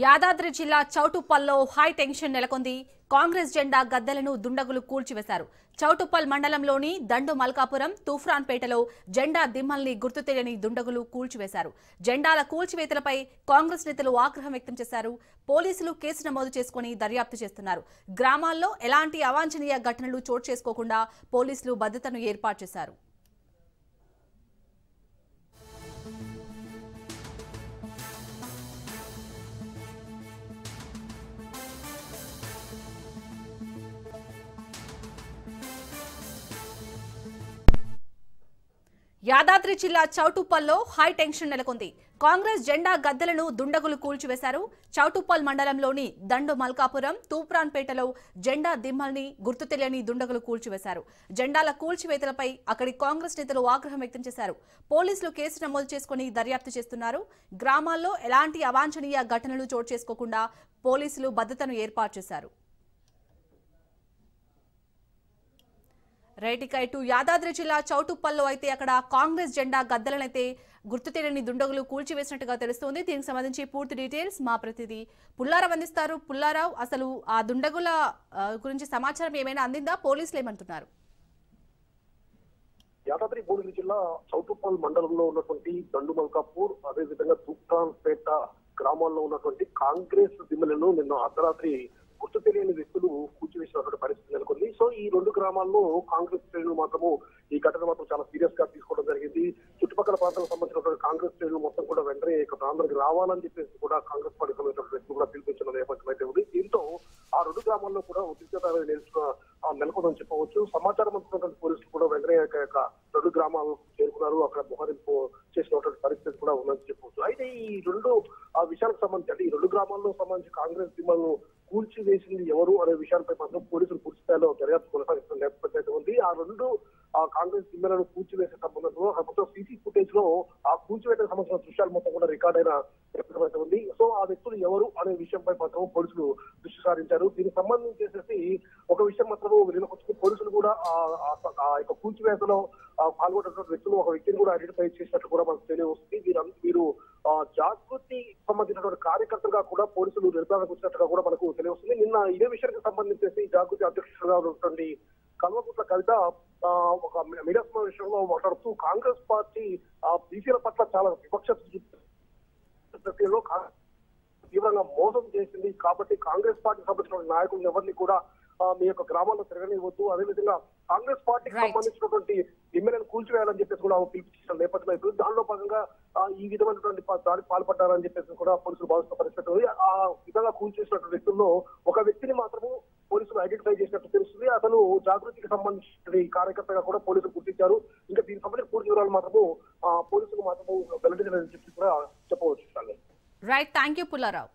యాదాద్రి జిల్లా చౌటుప్పల్లో high tension నెలకొంది. కాంగ్రెస్ జెండా గద్దెలను దుండగులు కూల్చివేశారు. చౌటుప్పల్ మండలంలోని దండు మల్కాపురం, తూఫ్రాన్పేటలో జెండా దిమ్మల్ని గుర్తు తెలియని దుండగులు కూల్చివేశారు. జెండాల కూల్చివేతలపై కాంగ్రెస్ నేతలు ఆగ్రహం వ్యక్తం చేశారు. పోలీసులు కేసు నమోదు చేసుకుని దర్యాప్తు చేస్తున్నారు. గ్రామాల్లో ఎలాంటి అవాంఛనీయ ఘటనలు చోటు చేసుకోకుండా పోలీసులు భద్రతను ఏర్పాటు చేశారు. యాదాద్రి జిల్లా చౌటుప్పల్లో హై టెన్షన్ నెలకొంది. కాంగ్రెస్ జెండా గద్దెలను దుండగులు కూల్చివేశారు. చౌటుప్పల్ మండలంలోని దండు మల్కాపురం, తూప్రాన్పేటలో జెండా దిమ్మల్ని గుర్తు తెలియని దుండగులు కూల్చివేశారు. జెండాల కూల్చివేతలపై అక్కడి కాంగ్రెస్ నేతలు ఆగ్రహం వ్యక్తం చేశారు. పోలీసులు కేసు నమోదు చేసుకుని దర్యాప్తు చేస్తున్నారు. గ్రామాల్లో ఎలాంటి అవాంఛనీయ ఘటనలు చోటు చేసుకోకుండా పోలీసులు భద్రతను ఏర్పాటు చేశారు. రైట్, ఇక ఇటు యాదాద్రి జిల్లా చౌటుప్పల్లో అయితే అక్కడ కాంగ్రెస్ జెండా గద్దెలనైతే గుర్తు తెలియని దుండగులు కూల్చివేసినట్టుగా తెలుస్తోంది. దీనికి సంబంధించి పూర్తి డీటెయిల్స్ మా ప్రతినిధి పుల్లారావు అందిస్తారు. పుల్లారావు, అసలు ఆ దుండగుల గురించి సమాచారం ఏమైనా అందిందా? పోలీసులు ఏమంటున్నారు? యాదాద్రి భువనగిరి జిల్లా చౌటుప్పల్ మండలంలో ఉన్నటువంటి దండు మల్కాపూర్, అదేవిధంగా తూప్రాన్పేట గ్రామాల్లో ఉన్నటువంటి కాంగ్రెస్ దిమ్మలను నిన్న అర్ధరాత్రి గుర్తు తెలియని వ్యక్తులు కూల్చివేసినటువంటి పరిస్థితి నెలకొంది. సో ఈ రెండు గ్రామాల్లో కాంగ్రెస్ శ్రేణులు మాత్రము ఈ ఘటన మాత్రం చాలా సీరియస్ గా తీసుకోవడం జరిగింది. చుట్టుపక్కల ప్రాంతాలకు సంబంధించినటువంటి కాంగ్రెస్ శ్రేణులు మొత్తం కూడా వెంటనే ఆంధ్రకి రావాలని చెప్పేసి కూడా కాంగ్రెస్ పార్టీ సంబంధించిన వ్యక్తులు కూడా పిలిపించిన నేపథ్యం అయితే ఉంది. దీంతో ఆ రెండు గ్రామాల్లో కూడా ఉద్రిక్తత నెలకొందని చెప్పవచ్చు. సమాచారం అందుతున్నటువంటి పోలీసులు కూడా వెంటనే రెండు గ్రామాలకు చేరుకున్నారు. అక్కడ మోహరింపు చేసినటువంటి పరిస్థితి కూడా ఉందని చెప్పవచ్చు. అయితే ఈ రెండు విషయాలకు సంబంధించి, అంటే ఈ రెండు గ్రామాల్లో సంబంధించి కాంగ్రెస్ దిమ్మలను కూల్చివేసింది ఎవరు అనే విషయాలపై మాత్రం పోలీసులు పూర్తి స్థాయిలో దర్యాప్తు కొనసాగిస్తున్న నేపథ్యం ఉంది. ఆ రెండు కాంగ్రెస్ దిమ్మలను కూల్చివేసే సంబంధంలో మొత్తం సీసీ ఫుటేజ్ లో ఆ కూల్చివేతకు సంబంధించిన దృశ్యాలు మొత్తం కూడా రికార్డ్ అయిన నేపథ్యం ఉంది. సో ఆ వ్యక్తులు ఎవరు అనే విషయంపై మాత్రం పోలీసులు దృష్టి సారించారు. దీనికి సంబంధించేసేసి ఒక విషయం మాత్రం నిలకొచ్చుకుని పోలీసులు కూడా ఆ యొక్క కూల్చివేతలో పాల్గొన్నటువంటి వ్యక్తులు ఒక వ్యక్తిని కూడా ఐడెంటిఫై చేసినట్టు కూడా మనకు తెలియవస్తుంది. వీరు జాగృతి సంబంధించినటువంటి కార్యకర్తలుగా కూడా పోలీసులు నిర్ధారణకు వచ్చినట్టుగా కూడా మనకు తెలియవస్తుంది. నిన్న ఇదే విషయానికి సంబంధించేసి జాగృతి అధ్యక్షులుగా ఉన్నటువంటి కల్వకుంట్ల కవిత ఒక మీడియా సమావేశంలో మాట్లాడుతూ కాంగ్రెస్ పార్టీ బీసీల పట్ల చాలా వివక్షత ప్రక్రియలో తీవ్రంగా మోసం చేసింది. కాబట్టి కాంగ్రెస్ పార్టీకి సంబంధించిన నాయకులను ఎవరిని కూడా మీ యొక్క గ్రామాల్లో తిరగనివ్వద్దు, అదేవిధంగా కాంగ్రెస్ పార్టీకి సంబంధించినటువంటి ఎమ్మెల్యేలను కూల్చివేయాలని చెప్పేసి కూడా పిలిపించిన నేపథ్యం అయిపోయింది. దానిలో భాగంగా ఈ విధమైనటువంటి దాడికి పాల్పడ్డారని చెప్పేసి కూడా పోలీసులు భావిస్తున్న పరిస్థితి ఉంది. ఆ విధంగా కూల్చేసినటువంటి వ్యక్తుల్లో ఒక వ్యక్తిని మాత్రము పోలీసులు ఐడెంటిఫై చేసినట్టు తెలుస్తుంది. అతను జాగృతికి సంబంధించిన కార్యకర్తగా కూడా పోలీసులు గుర్తించారు. ఇంకా దీనికి సంబంధించిన పూర్తి వివరాలు మాత్రము పోలీసులు మాత్రము వెల్లడించాలని చెప్పి కూడా చెప్పవచ్చు. Right, thank you Pullarao.